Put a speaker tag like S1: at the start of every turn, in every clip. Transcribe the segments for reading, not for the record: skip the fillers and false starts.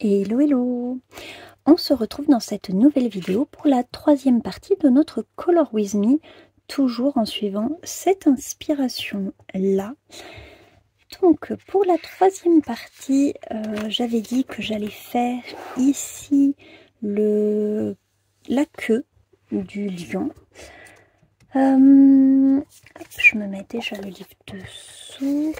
S1: Hello hello! On se retrouve dans cette nouvelle vidéo pour la troisième partie de notre Color With Me, toujours en suivant cette inspiration là. Donc pour la troisième partie, j'avais dit que j'allais faire ici la queue du lion. Je me mets déjà le livre dessous.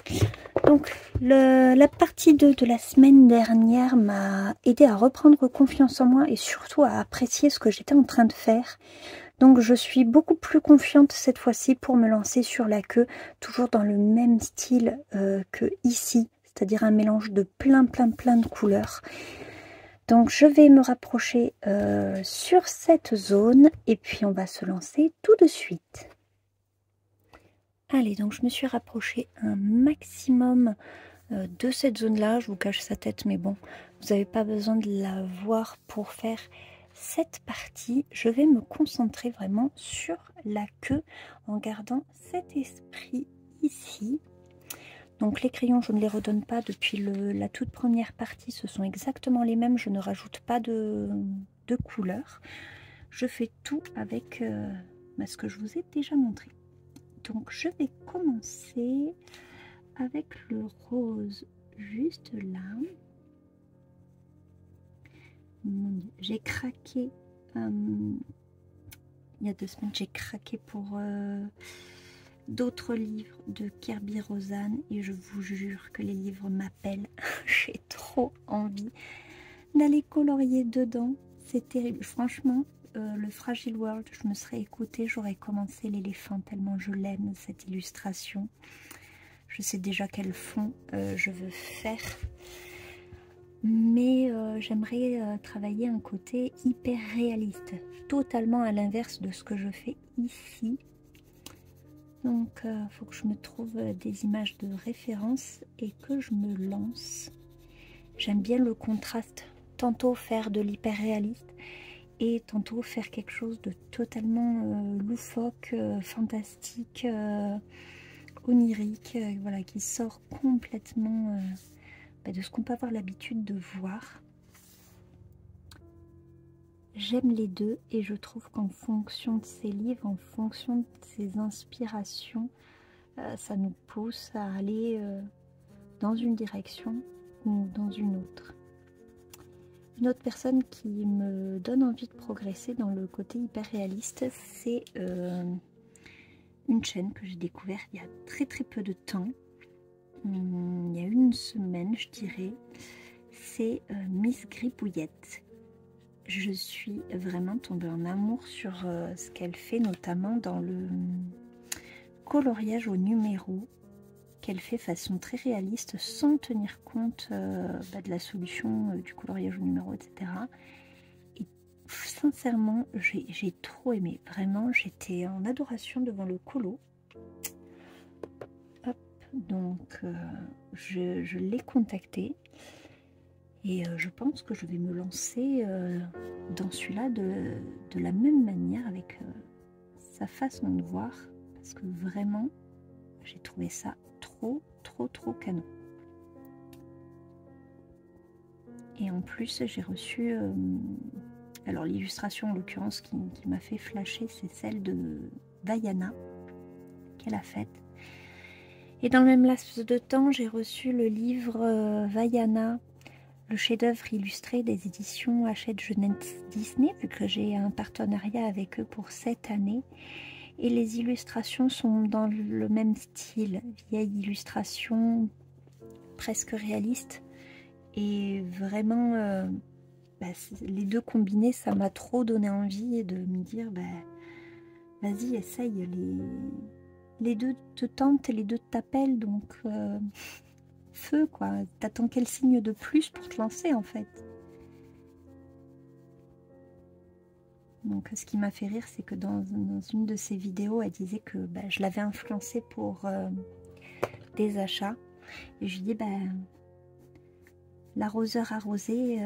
S1: Donc la partie 2 de la semaine dernière m'a aidé à reprendre confiance en moi et surtout à apprécier ce que j'étais en train de faire. Donc je suis beaucoup plus confiante cette fois-ci pour me lancer sur la queue, toujours dans le même style que ici, c'est-à-dire un mélange de plein de couleurs. Donc je vais me rapprocher sur cette zone et puis on va se lancer tout de suite. Allez, donc je me suis rapprochée un maximum de cette zone-là. Je vous cache sa tête, mais bon, vous n'avez pas besoin de la voir pour faire cette partie. Je vais me concentrer vraiment sur la queue en gardant cet esprit ici. Donc les crayons, je ne les redonne pas depuis la toute première partie. Ce sont exactement les mêmes. Je ne rajoute pas de couleur. Je fais tout avec ce que je vous ai déjà montré. Donc je vais commencer avec le rose juste là. J'ai craqué il y a 2 semaines, j'ai craqué pour d'autres livres de Kerby Rosanes et je vous jure que les livres m'appellent. J'ai trop envie d'aller colorier dedans, c'est terrible. Franchement, le Fragile World, je me serais écoutée, j'aurais commencé l'éléphant tellement je l'aime cette illustration. Je sais déjà quel fond je veux faire, mais j'aimerais travailler un côté hyper réaliste, totalement à l'inverse de ce que je fais ici. Donc il faut que je me trouve des images de référence et que je me lance. J'aime bien le contraste, tantôt faire de l'hyper réaliste et tantôt faire quelque chose de totalement loufoque, fantastique, onirique, voilà, qui sort complètement de ce qu'on peut avoir l'habitude de voir. J'aime les deux et je trouve qu'en fonction de ces livres, en fonction de ces inspirations, ça nous pousse à aller dans une direction ou dans une autre. Une autre personne qui me donne envie de progresser dans le côté hyper réaliste, c'est une chaîne que j'ai découverte il y a très peu de temps. Il y a 1 semaine, je dirais. C'est Miss Gribouillette. Je suis vraiment tombée en amour sur ce qu'elle fait, notamment dans le coloriage au numéro, qu'elle fait façon très réaliste, sans tenir compte de la solution du coloriage au numéro, etc. Et sincèrement, j'ai trop aimé. Vraiment, j'étais en adoration devant le colo. Hop, donc je l'ai contactée. Et je pense que je vais me lancer dans celui-là de la même manière avec sa façon de voir. Parce que vraiment, j'ai trouvé ça trop canon. Et en plus, j'ai reçu... alors l'illustration en l'occurrence qui m'a fait flasher, c'est celle de Vaiana qu'elle a faite. Et dans le même laps de temps, j'ai reçu le livre Vaiana, le chef-d'œuvre illustré des éditions Hachette Jeunesse Disney, vu que j'ai un partenariat avec eux pour cette année. Et les illustrations sont dans le même style, vieille illustration, presque réaliste. Et vraiment, les deux combinés, ça m'a trop donné envie de me dire, vas-y, essaye, les deux te tentent, les deux t'appellent, donc... feu quoi, t'attends quel signe de plus pour te lancer en fait. Donc ce qui m'a fait rire, c'est que dans une de ses vidéos, elle disait que je l'avais influencée pour des achats, et je lui dis l'arroseur arrosé,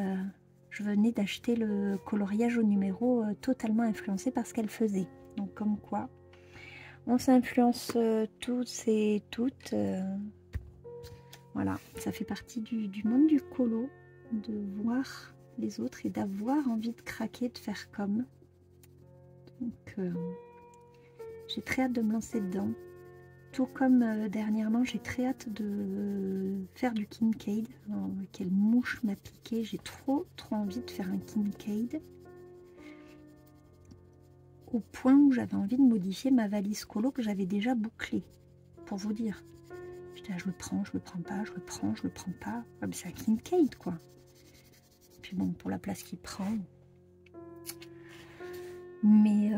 S1: je venais d'acheter le coloriage au numéro totalement influencé par ce qu'elle faisait. Donc comme quoi on s'influence tous et toutes. Voilà, ça fait partie du monde du colo. de voir les autres et d'avoir envie de craquer, de faire comme. Donc j'ai très hâte de me lancer dedans. Tout comme dernièrement, j'ai très hâte de faire du Kincaid. Quelle mouche m'a piqué. J'ai trop envie de faire un Kincaid. Au point où j'avais envie de modifier ma valise colo que j'avais déjà bouclée. Pour vous dire. Putain, je le prends, je le prends pas, je le prends, je le prends pas. Ah, c'est un Kincaid quoi. Puis bon, pour la place qu'il prend. Mais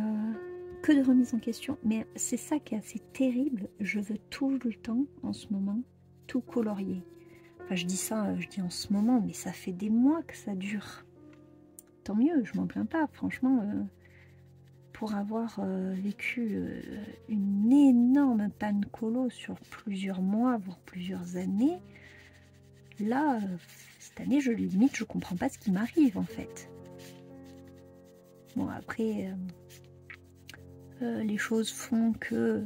S1: que de remise en question. Mais c'est ça qui est assez terrible. Je veux tout le temps, en ce moment, tout colorier. Enfin, je dis ça, je dis en ce moment, mais ça fait des mois que ça dure. Tant mieux, je m'en plains pas. Franchement, pour avoir vécu une énorme panne colo sur plusieurs mois, voire plusieurs années, là, cette année, limite, je comprends pas ce qui m'arrive, en fait. Bon, après... les choses font que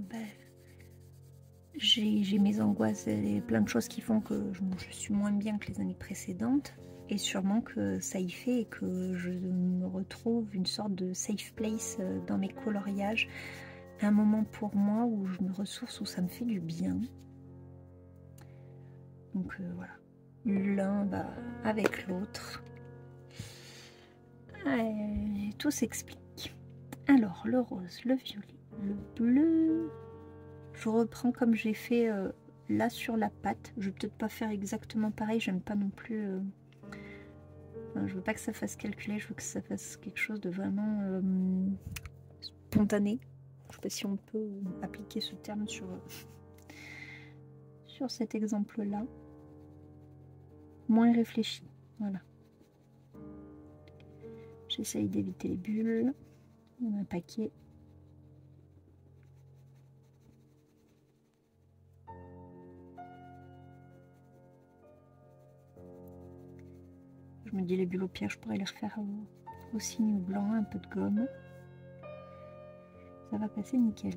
S1: j'ai mes angoisses et plein de choses qui font que je suis moins bien que les années précédentes et sûrement que ça y fait et que je me retrouve une sorte de safe place dans mes coloriages, un moment pour moi où je me ressource, où ça me fait du bien. Donc voilà, l'un va avec l'autre. Tout s'explique. Alors le rose, le violet, le bleu. Je reprends comme j'ai fait là sur la pâte. Je vais peut-être pas faire exactement pareil. J'aime pas non plus... Enfin, je veux pas que ça fasse calculer. Je veux que ça fasse quelque chose de vraiment spontané. Je sais pas si on peut appliquer ce terme sur cet exemple-là. Moins réfléchi. Voilà. J'essaye d'éviter les bulles. On a un paquet. Je me dis les bulles au pire, je pourrais les refaire au signe blanc, un peu de gomme. Ça va passer nickel.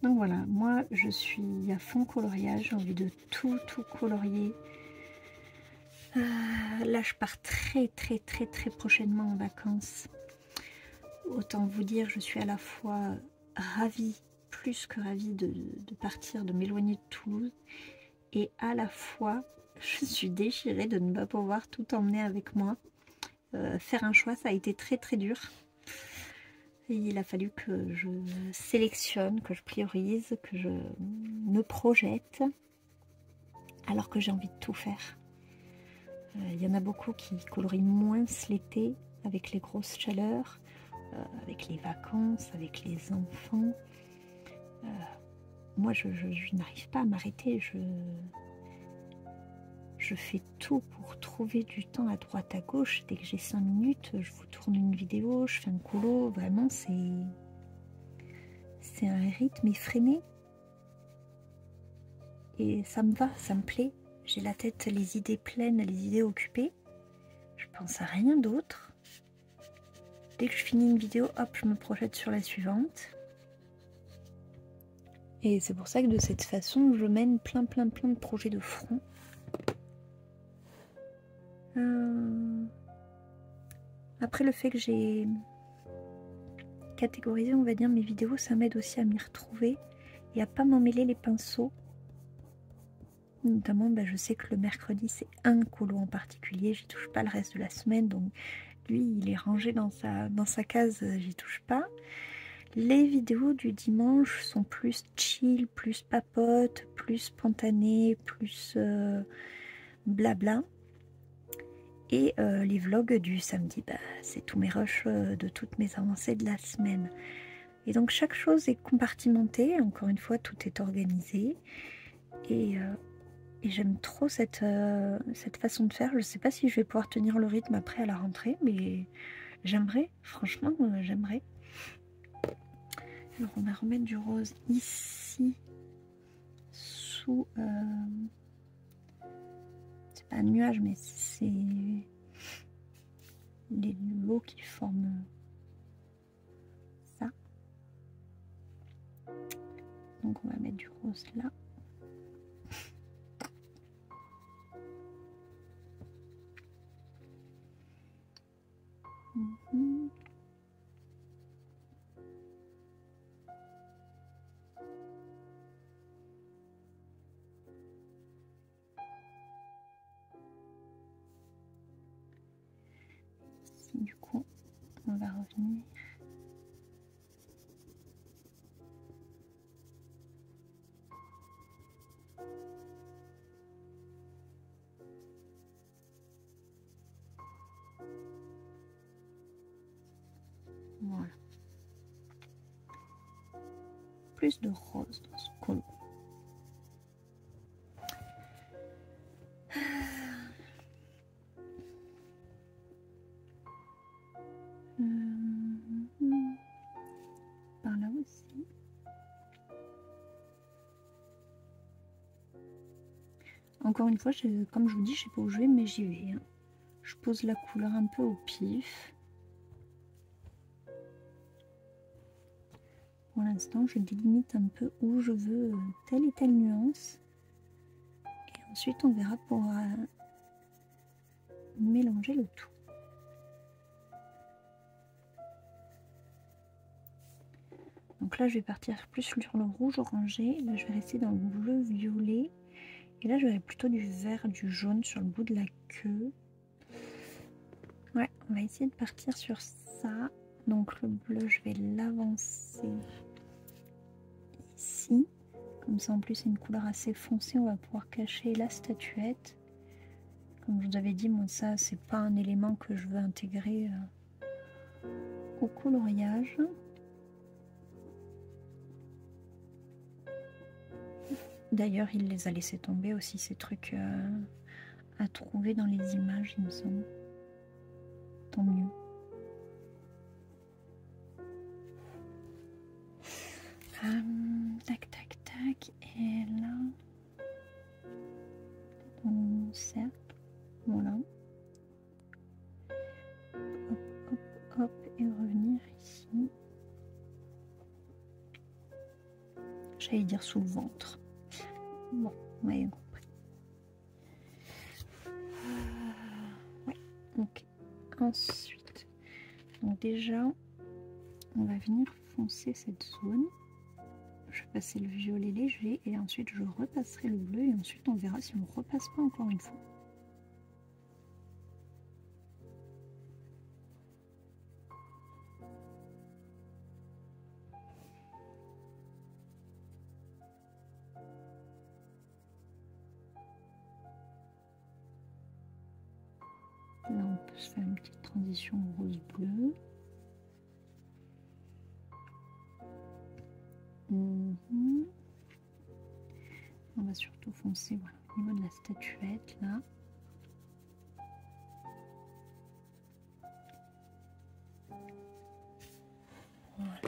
S1: Donc voilà, moi je suis à fond coloriage, j'ai envie de tout colorier. Là je pars très prochainement en vacances. Autant vous dire, je suis à la fois ravie, plus que ravie de partir, de m'éloigner de Toulouse. Et à la fois, je suis déchirée de ne pas pouvoir tout emmener avec moi. Faire un choix, ça a été très dur. Et il a fallu que je sélectionne, que je priorise, que je me projette, alors que j'ai envie de tout faire. Il y en a beaucoup qui colorient moins l'été, avec les grosses chaleurs, avec les vacances, avec les enfants. Moi, je n'arrive pas à m'arrêter. Je fais tout pour trouver du temps à droite à gauche. Dès que j'ai 5 minutes, je vous tourne une vidéo, je fais un colo. Vraiment, c'est un rythme effréné. Et ça me va, ça me plaît. J'ai la tête, les idées pleines, les idées occupées. Je pense à rien d'autre. Dès que je finis une vidéo, hop, je me projette sur la suivante. Et c'est pour ça que de cette façon, je mène plein de projets de front. Après le fait que j'ai catégorisé, on va dire, mes vidéos, ça m'aide aussi à m'y retrouver et à pas m'emmêler les pinceaux. Notamment, je sais que le mercredi, c'est un colo en particulier, j'y touche pas le reste de la semaine, donc lui, il est rangé dans sa case, j'y touche pas. Les vidéos du dimanche sont plus chill, plus papote, plus spontanées, plus blabla. Et les vlogs du samedi, c'est tous mes rushs de toutes mes avancées de la semaine. Et donc chaque chose est compartimentée, encore une fois tout est organisé. Et j'aime trop cette façon de faire. Je ne sais pas si je vais pouvoir tenir le rythme après à la rentrée, mais j'aimerais, franchement j'aimerais. Alors on va remettre du rose ici, sous... c'est pas un nuage, mais c'est les lots qui forment ça. Donc on va mettre du rose là. Ici, du coup, on va revenir. Voilà. Plus de rose dans ce colo. Par là aussi. Encore une fois, comme je vous dis, je sais pas où je vais, mais j'y vais. Hein. Je pose la couleur un peu au pif. Pour l'instant, je délimite un peu où je veux telle et telle nuance. Et ensuite, on verra pour mélanger le tout. Donc là, je vais partir plus sur le rouge orangé. Là, je vais rester dans le bleu violet. Et là, j'aurai plutôt du vert, du jaune sur le bout de la queue. Ouais, on va essayer de partir sur ça. Donc le bleu, je vais l'avancer ici. Comme ça, en plus, c'est une couleur assez foncée. On va pouvoir cacher la statuette. Comme je vous avais dit, moi, ça, c'est pas un élément que je veux intégrer au coloriage. D'ailleurs, il les a laissés tomber aussi, ces trucs à trouver dans les images, il me semble. Tant mieux. Tac, tac, tac. Et là, dans mon cercle, voilà. Hop, hop, hop, et revenir ici. J'allais dire sous le ventre. Bon, vous m'avez compris. Ouais, ok. Ensuite, donc déjà, on va venir foncer cette zone. Je vais passer le violet léger et ensuite je repasserai le bleu et ensuite on verra si on ne repasse pas encore une fois. Là on peut se faire une petite transition rose-bleu. On va surtout foncer voilà, au niveau de la statuette là. Voilà.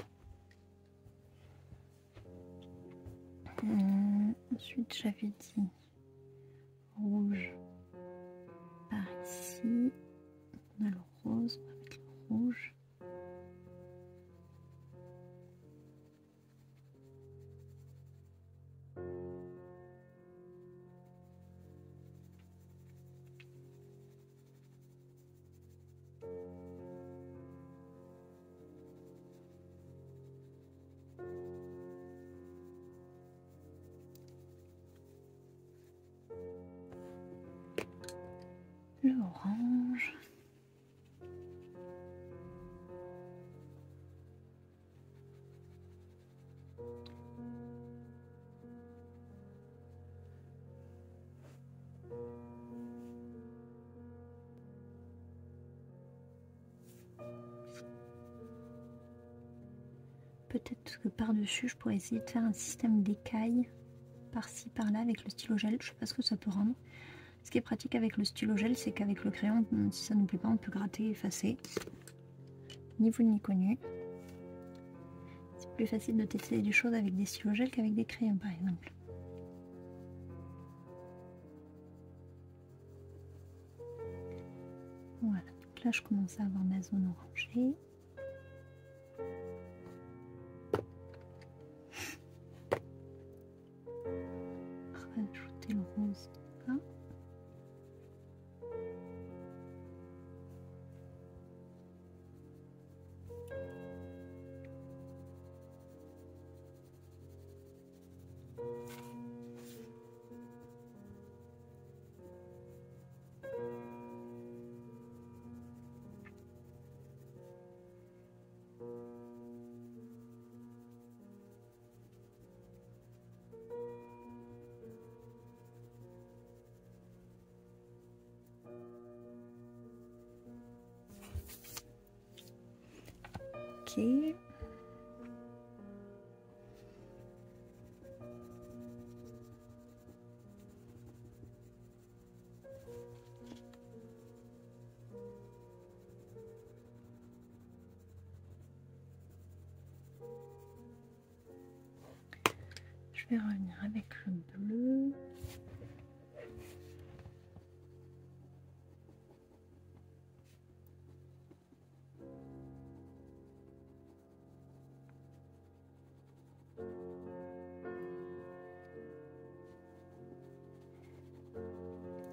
S1: Ensuite j'avais dit rouge par ici. On a le rose, on va mettre le rouge. Le orange. Peut-être que par-dessus, je pourrais essayer de faire un système d'écailles par-ci, par-là avec le stylo gel. Je sais pas ce que ça peut rendre. Ce qui est pratique avec le stylo gel, c'est qu'avec le crayon, si ça ne nous plaît pas, on peut gratter, effacer. Ni vu ni connu. C'est plus facile de tester des choses avec des stylos gel qu'avec des crayons, par exemple. Voilà, donc là je commence à avoir ma zone orangée. Rajouter le rose là. Ok. Je vais revenir avec le bleu.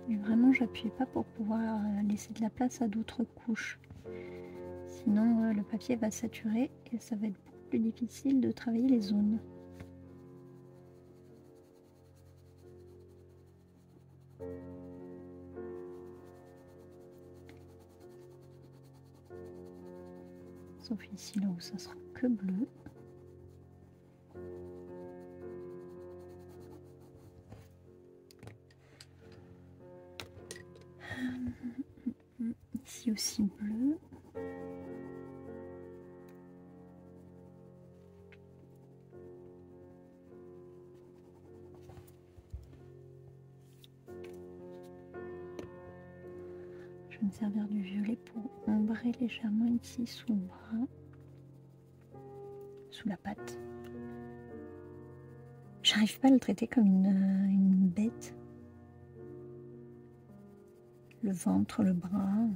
S1: Et vraiment, j'appuie pas pour pouvoir laisser de la place à d'autres couches. Sinon, le papier va saturer et ça va être beaucoup plus difficile de travailler les zones. Sauf ici, là où ça sera que bleu. Ici aussi bleu. Je vais me servir du violet pour ombrer légèrement ici sous le bras, sous la patte. J'arrive pas à le traiter comme une bête. Le ventre, le bras.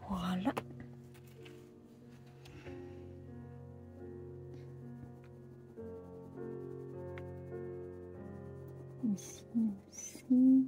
S1: Voilà. Ici aussi.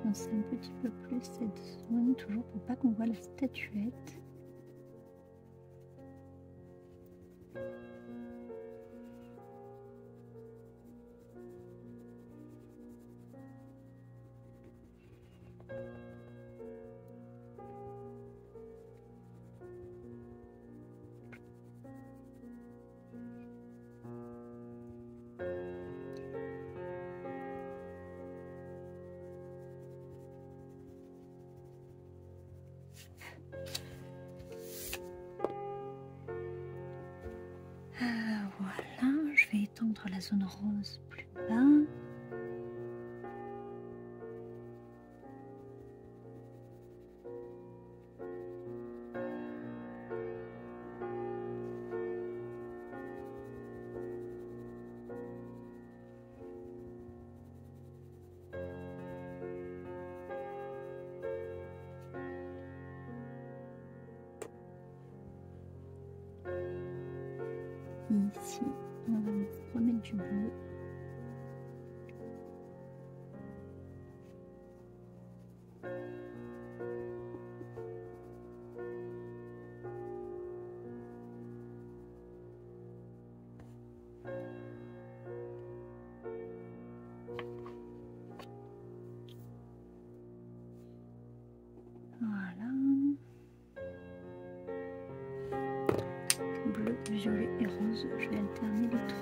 S1: Foncer un petit peu plus cette zone, toujours pour pas qu'on voit la statuette. Voilà, je vais étendre la zone rose plus bas. Ici, on va remettre du bleu. bleu, violet et rose. Je vais alterner les trois.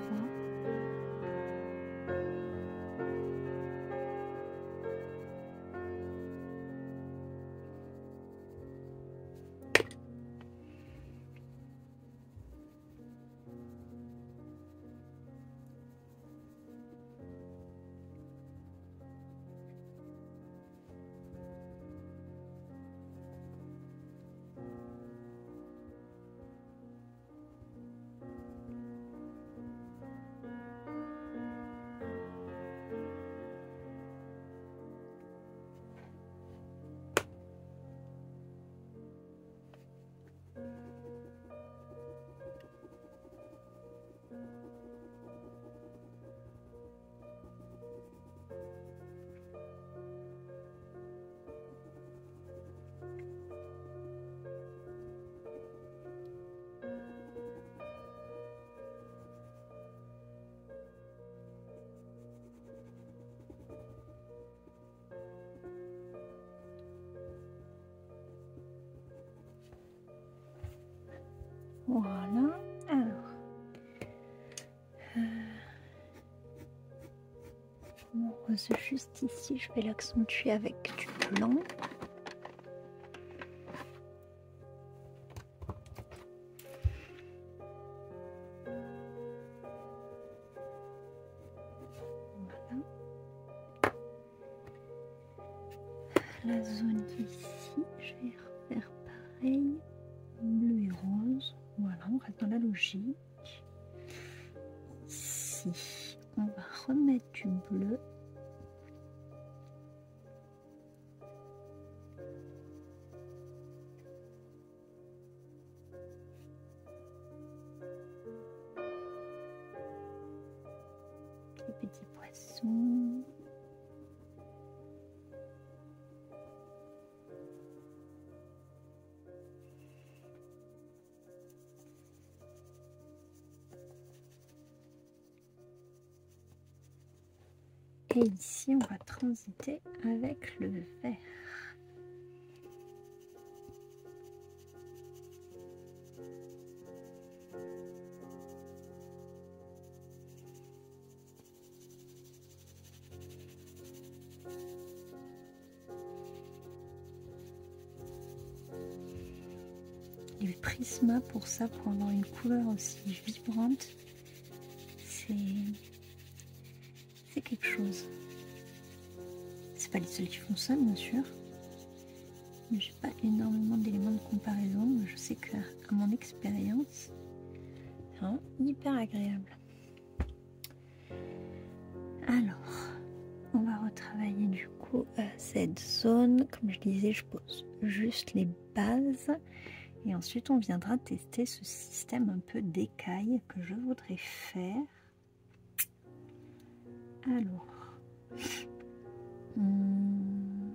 S1: Voilà, alors mon rose juste ici, je vais l'accentuer avec du blanc. Voilà. La zone ici, je vais refaire pareil, bleu et rose. Voilà, on reste dans la logique. Ici, on va remettre du bleu. Les petits poissons. Et ici, on va transiter avec le vert. Du Prisma pour ça, pour avoir une couleur aussi vibrante, c'est quelque chose. C'est pas les seuls qui font ça, bien sûr, mais j'ai pas énormément d'éléments de comparaison. Mais je sais qu'à mon expérience, c'est vraiment hyper agréable. Alors, on va retravailler du coup cette zone. Comme je disais, je pose juste les bases et ensuite on viendra tester ce système un peu d'écaille que je voudrais faire. Alors, on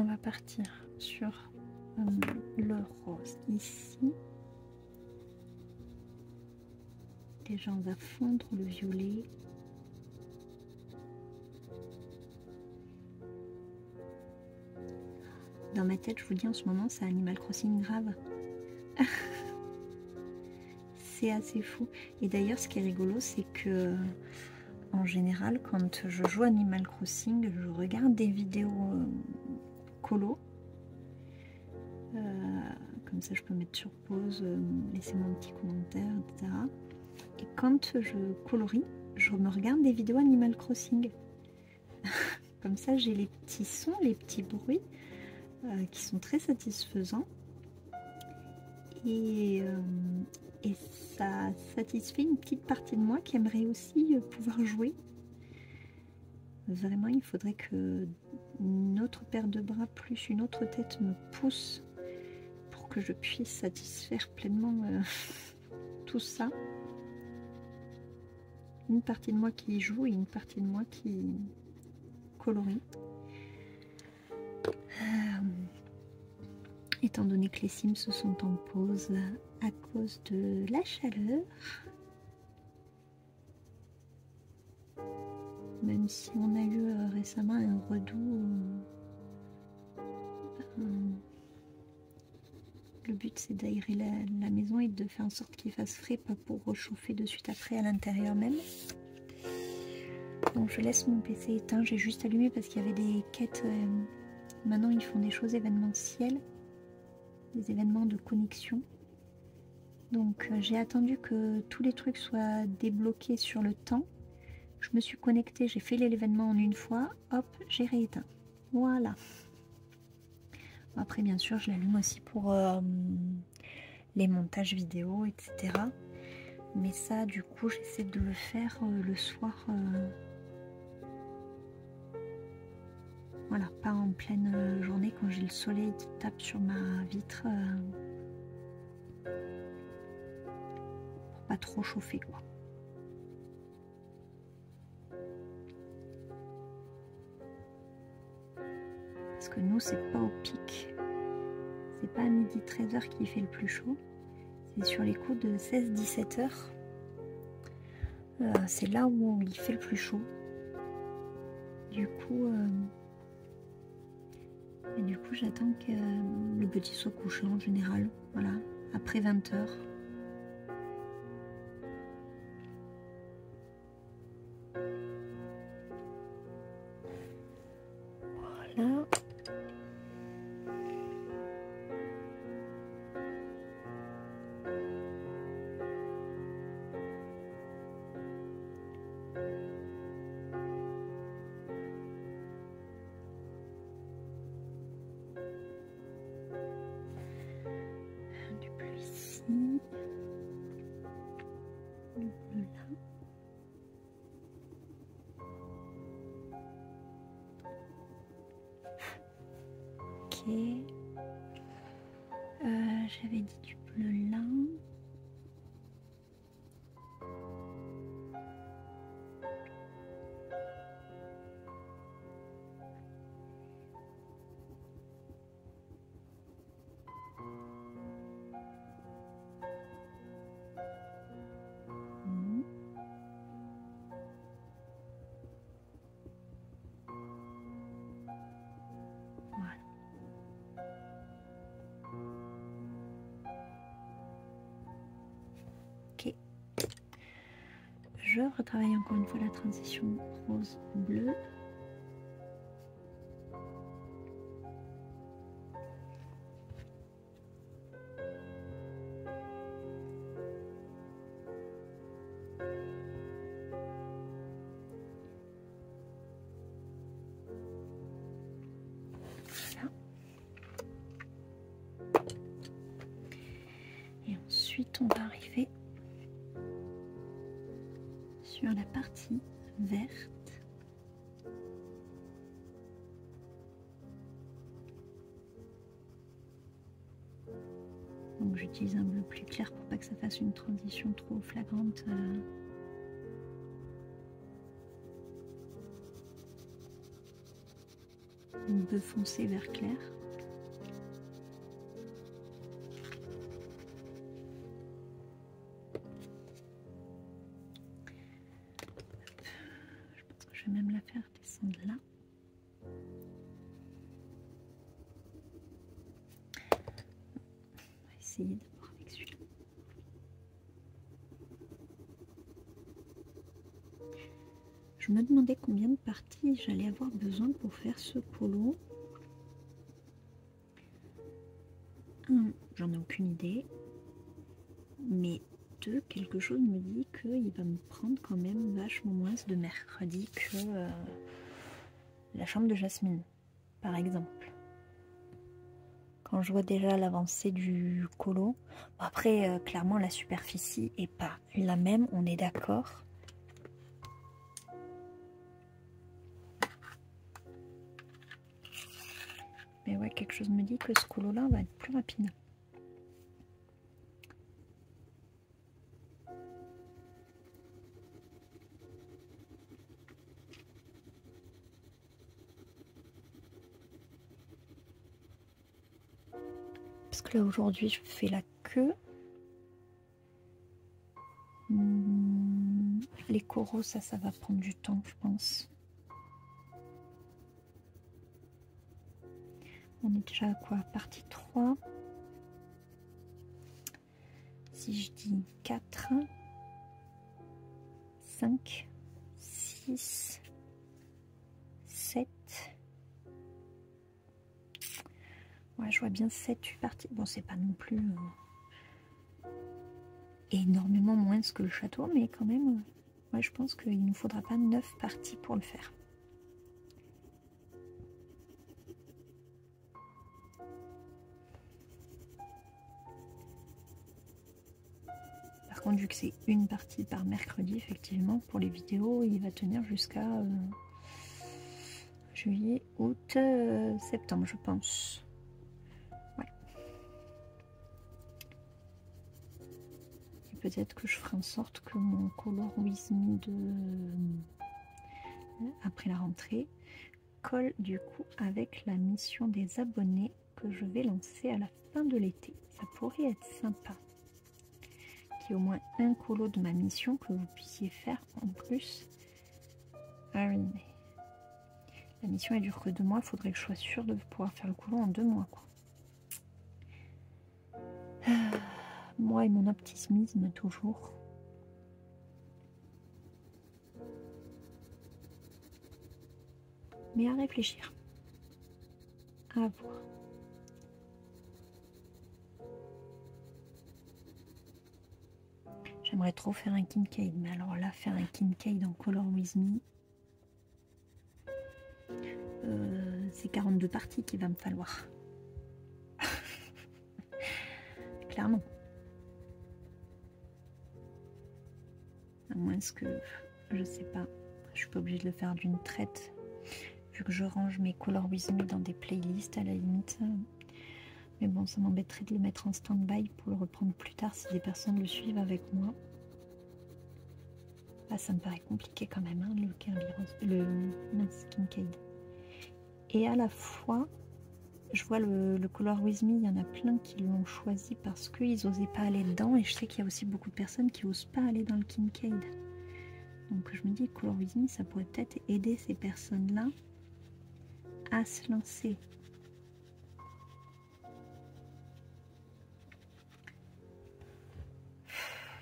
S1: va partir sur le rose ici. Déjà, on va fondre le violet. Dans ma tête, je vous dis en ce moment, c'est Animal Crossing grave. C'est assez fou. Et d'ailleurs, ce qui est rigolo, c'est que en général, quand je joue Animal Crossing, je regarde des vidéos colo. Comme ça, je peux mettre sur pause, laisser mon petit commentaire, etc. Et quand je colorie, je me regarde des vidéos Animal Crossing. Comme ça, j'ai les petits sons, les petits bruits qui sont très satisfaisants. Et ça satisfait une petite partie de moi qui aimerait aussi pouvoir jouer. Vraiment, il faudrait que une autre paire de bras plus une autre tête me pousse pour que je puisse satisfaire pleinement tout ça. Une partie de moi qui joue et une partie de moi qui colorie. Étant donné que les Sims sont en pause à cause de la chaleur, même si on a eu récemment un redout Le but c'est d'aérer la maison et de faire en sorte qu'il fasse frais, pas pour rechauffer de suite après à l'intérieur même. Donc je laisse mon PC éteint, j'ai juste allumé parce qu'il y avait des quêtes. Maintenant ils font des choses événementielles, des événements de connexion. Donc j'ai attendu que tous les trucs soient débloqués sur le temps. Je me suis connectée, j'ai fait l'événement en une fois, hop, j'ai rééteint. Voilà. Après bien sûr je l'allume aussi pour les montages vidéo, etc. Mais ça du coup j'essaie de le faire le soir. Voilà, pas en pleine journée quand j'ai le soleil qui tape sur ma vitre. Pour pas trop chauffer quoi. Parce que nous c'est pas au pic. C'est pas à midi 13h qui fait le plus chaud. C'est sur les coups de 16-17 heures. C'est là où il fait le plus chaud. Du coup, j'attends que le petit soit couché en général. Voilà, après 20 heures. Voilà. Du bleu ici. Du bleu là. Ok. J'avais dit du bleu là. Ok. Je retravaille encore une fois la transition rose-bleu. Voilà. Et ensuite on va arriver sur la partie verte. Donc j'utilise un bleu plus clair pour pas que ça fasse une transition trop flagrante. Un bleu foncé vert clair. Je pense que je vais même la faire descendre là. On va essayer d'abord avec celui-là. Je me demandais combien de parties j'allais avoir besoin pour faire ce polo. J'en ai aucune idée. Mais deux, quelque chose me dit qu'il va me prendre quand même vachement moins de mercredi que la chambre de Jasmine, par exemple. Quand je vois déjà l'avancée du colo. Après, clairement, la superficie est pas la même, on est d'accord. Mais ouais, quelque chose me dit que ce colo-là va être plus rapide. Parce que là, aujourd'hui, je fais la queue. Les coraux, ça va prendre du temps, je pense. On est déjà à quoi? Partie 3. si je dis 4, 5, 6, 7. Ouais, je vois bien 7, 8 parties. Bon, c'est pas non plus énormément moins que le château, mais quand même, ouais, je pense qu'il ne nous faudra pas 9 parties pour le faire. Par contre, vu que c'est une partie par mercredi, effectivement, pour les vidéos, il va tenir jusqu'à juillet, août, septembre, je pense. Ouais. Et peut-être que je ferai en sorte que mon Color With Me après la rentrée colle du coup avec la mission des abonnés que je vais lancer à la fin de l'été. Ça pourrait être sympa. Qu'il y ait au moins un colo de ma mission que vous puissiez faire en plus. Ah oui, mais la mission elle dure que 2 mois, il faudrait que je sois sûre de pouvoir faire le colo en 2 mois, quoi. Moi et mon optimisme toujours. Mais à réfléchir. À voir. J'aimerais trop faire un Kincaid, mais alors là, faire un Kincaid en Color With Me, c'est 42 parties qu'il va me falloir. Clairement. À moins que, je sais pas, je suis pas obligée de le faire d'une traite, vu que je range mes Color With Me dans des playlists à la limite. Mais bon, ça m'embêterait de le mettre en stand-by pour le reprendre plus tard si des personnes le suivent avec moi. Là, ça me paraît compliqué quand même, hein, le Kincaid. Et à la fois, je vois le Color With Me, il y en a plein qui l'ont choisi parce qu'ils n'osaient pas aller dedans. Et je sais qu'il y a aussi beaucoup de personnes qui n'osent pas aller dans le Kincaid. Donc je me dis, Color With Me, ça pourrait peut-être aider ces personnes-là à se lancer.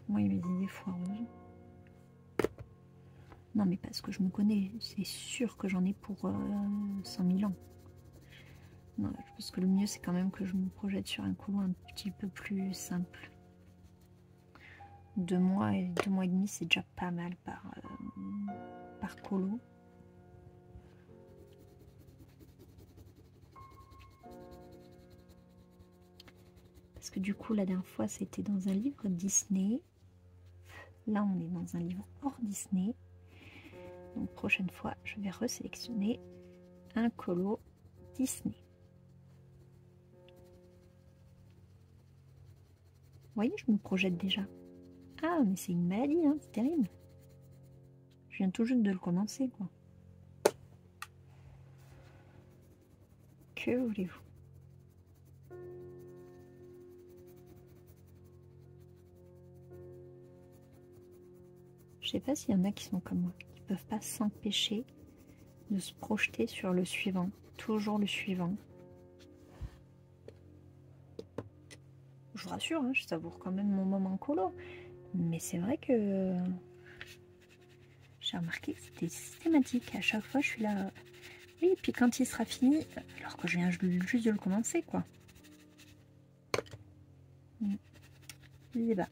S1: Moi, il y a mes idées foireuses. Non, mais parce que je me connais, c'est sûr que j'en ai pour 100 000 ans. Non, je pense que le mieux, c'est quand même que je me projette sur un colo un petit peu plus simple. 2 mois et 2 mois et demi, c'est déjà pas mal par colo. Parce que du coup, la dernière fois, c'était dans un livre Disney. Là, on est dans un livre hors Disney. Donc, prochaine fois, je vais resélectionner un colo Disney. Vous voyez, je me projette déjà. Ah, mais c'est une maladie, hein, c'est terrible. Je viens tout juste de le commencer, quoi. Que voulez-vous? Je sais pas s'il y en a qui sont comme moi, qui peuvent pas s'empêcher de se projeter sur le suivant, toujours le suivant. Je vous rassure, hein, je savoure quand même mon moment colo, mais c'est vrai que j'ai remarqué que c'était systématique. À chaque fois, je suis là. Oui, et puis quand il sera fini, alors que je viens juste de le commencer, quoi. Débat.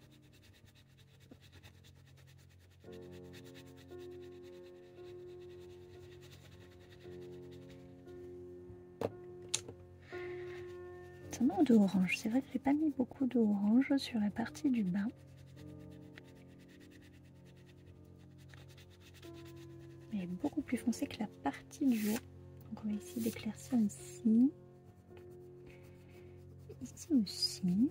S1: Ça manque de orange. C'est vrai que j'ai pas mis beaucoup d'orange sur la partie du bas. Elle est beaucoup plus foncée que la partie du haut. Donc on va essayer d'éclaircir ici. Ici aussi.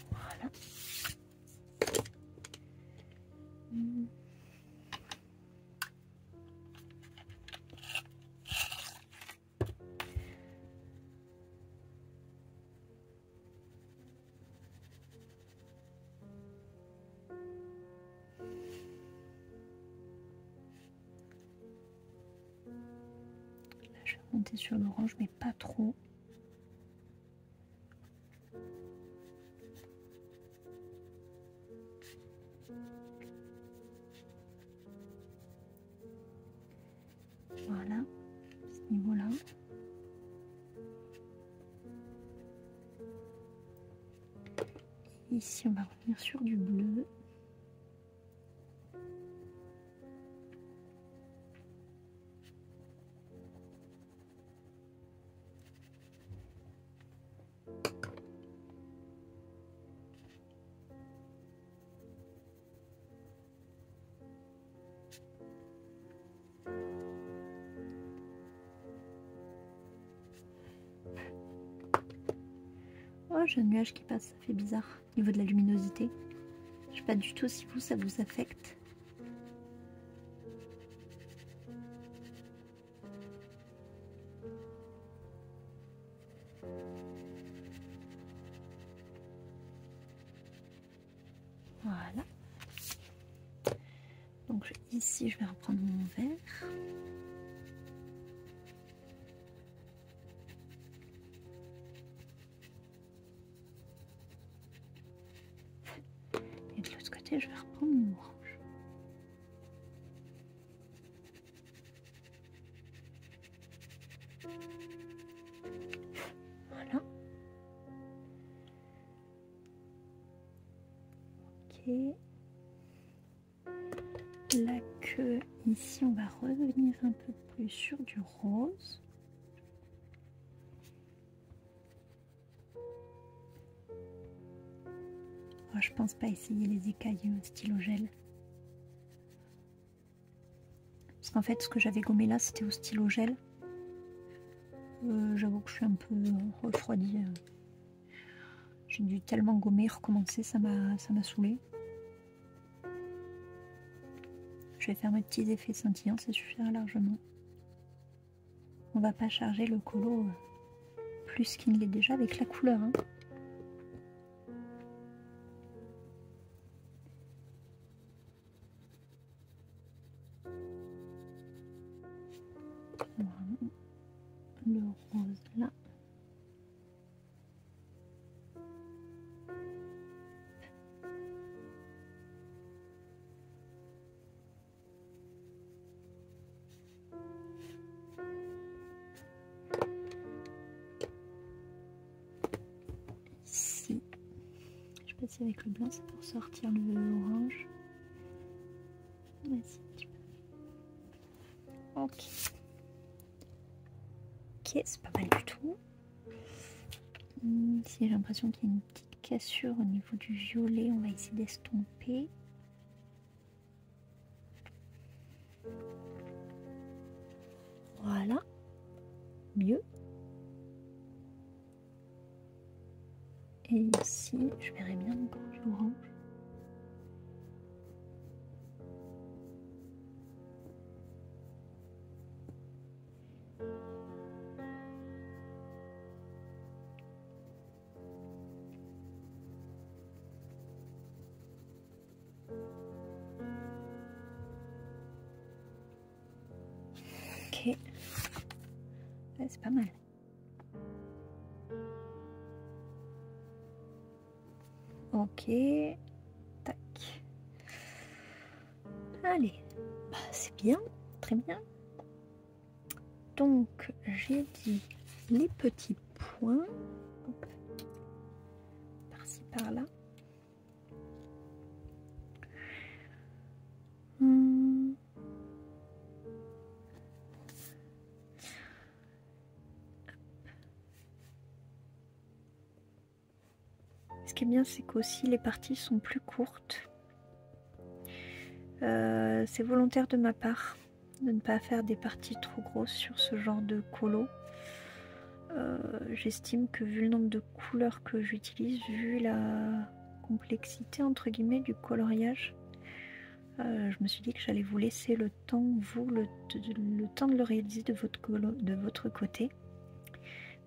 S1: Voilà. Là, je vais monter sur l'orange, mais pas trop. Voilà, à ce niveau-là. Ici, on va revenir sur du bleu. Oh, j'ai un nuage qui passe, ça fait bizarre au niveau de la luminosité. Je sais pas du tout si vous, ça vous affecte. Voilà. Donc ici, je vais reprendre mon verre. Et de l'autre côté, je vais reprendre mon orange. Voilà. Ok. La queue, ici, on va revenir un peu plus sur du rose. Oh, je pense pas essayer les écailles au stylo gel. Parce qu'en fait, ce que j'avais gommé là, c'était au stylo gel. J'avoue que je suis un peu refroidie. J'ai dû tellement gommer, recommencer, ça m'a saoulé. Je vais faire mes petits effets scintillants, ça suffira largement. On va pas charger le colo plus qu'il ne l'est déjà avec la couleur. Hein. Voilà. Le rose là. Ici. Je sais pas si avec le blanc ça peut ressortir le orange. Vas-y, un petit peu. Ok. Ok, c'est pas mal du tout. Ici j'ai l'impression qu'il y a une petite cassure au niveau du violet. On va essayer d'estomper. Voilà. Mieux. Et ici, je verrai bien encore du orange. Ok. Ouais, c'est pas mal. Ok. Tac. Allez. Bah, c'est bien. Très bien. Donc, j'ai dit les petits points. Par-ci, par-là. Ce qui est bien, c'est qu'aussi les parties sont plus courtes. C'est volontaire de ma part de ne pas faire des parties trop grosses sur ce genre de colo. J'estime que vu le nombre de couleurs que j'utilise, vu la complexité entre guillemets du coloriage, je me suis dit que j'allais vous laisser le temps, vous, le temps de le réaliser de votre côté.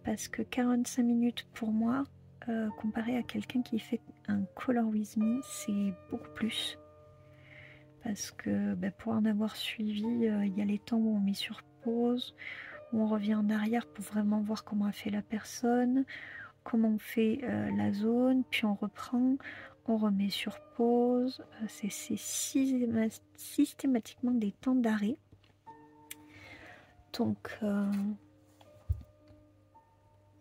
S1: Parce que 45 minutes pour moi, comparé à quelqu'un qui fait un Color With Me, c'est beaucoup plus. Parce que pour en avoir suivi, il y a les temps où on met sur pause, où on revient en arrière pour vraiment voir comment a fait la personne, comment on fait la zone, puis on reprend, on remet sur pause. C'est systématiquement des temps d'arrêt. Donc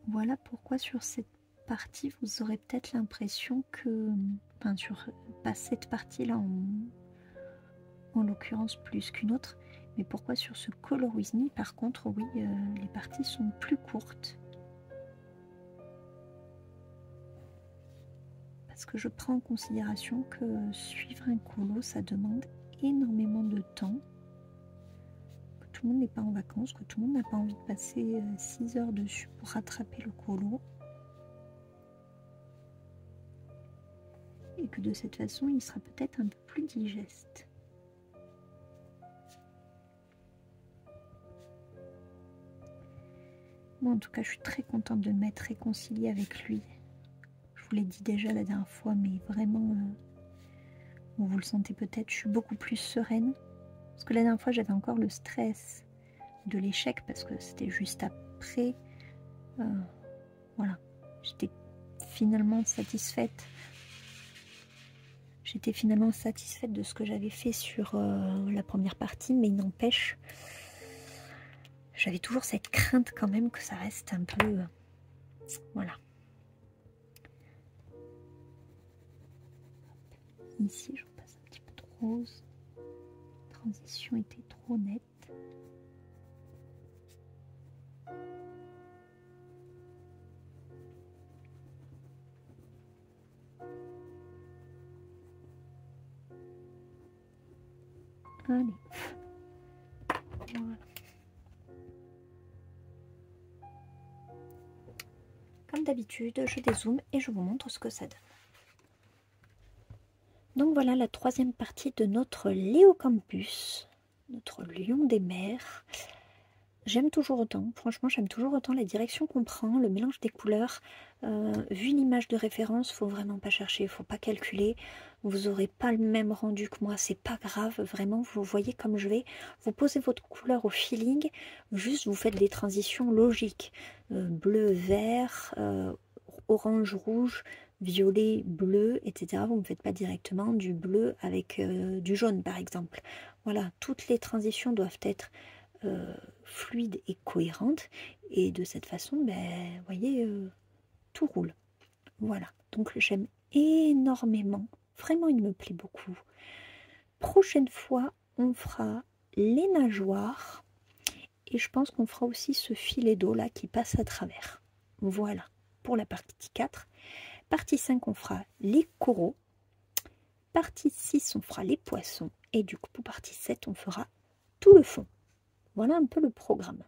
S1: voilà pourquoi sur cette partie vous aurez peut-être l'impression que, enfin sur pas cette partie là en l'occurrence plus qu'une autre, mais pourquoi sur ce Color With Me par contre oui les parties sont plus courtes. Parce que je prends en considération que suivre un colo ça demande énormément de temps, que tout le monde n'est pas en vacances, que tout le monde n'a pas envie de passer 6 heures dessus pour rattraper le colo. Et que de cette façon, il sera peut-être un peu plus digeste. Moi, en tout cas, je suis très contente de m'être réconciliée avec lui. Je vous l'ai dit déjà la dernière fois, mais vraiment, vous le sentez peut-être, je suis beaucoup plus sereine. Parce que la dernière fois, j'avais encore le stress de l'échec, parce que c'était juste après. Voilà, j'étais finalement satisfaite. J'étais finalement satisfaite de ce que j'avais fait sur la première partie, mais il n'empêche, j'avais toujours cette crainte quand même que ça reste un peu... voilà. Ici, j'en passe un petit peu de rose. La transition était trop nette. Allez. Voilà. Comme d'habitude, je dézoome et je vous montre ce que ça donne. Donc voilà la troisième partie de notre Léocampus, notre lion des mers. J'aime toujours autant, franchement j'aime toujours autant la direction qu'on prend, le mélange des couleurs. Vu l'image de référence, faut vraiment pas chercher, faut pas calculer. Vous aurez pas le même rendu que moi, c'est pas grave, vraiment vous voyez comme je vais. Vous posez votre couleur au feeling, juste vous faites des transitions logiques. Bleu, vert, orange, rouge, violet, bleu, etc. Vous ne faites pas directement du bleu avec du jaune par exemple. Voilà, toutes les transitions doivent être fluides et cohérentes, et de cette façon, ben, vous voyez, tout roule. Voilà, donc j'aime énormément, vraiment il me plaît beaucoup. Prochaine fois, on fera les nageoires, et je pense qu'on fera aussi ce filet d'eau là qui passe à travers. Voilà, pour la partie 4. Partie 5, on fera les coraux. Partie 6, on fera les poissons. Et du coup, pour partie 7, on fera tout le fond. Voilà un peu le programme.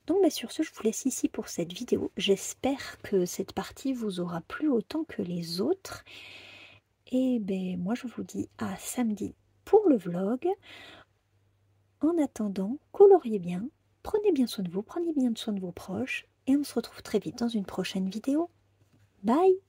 S1: Donc bah, sur ce, je vous laisse ici pour cette vidéo. J'espère que cette partie vous aura plu autant que les autres. Et ben moi, je vous dis à samedi pour le vlog. En attendant, coloriez bien, prenez bien soin de vous, prenez bien soin de vos proches. Et on se retrouve très vite dans une prochaine vidéo. Bye!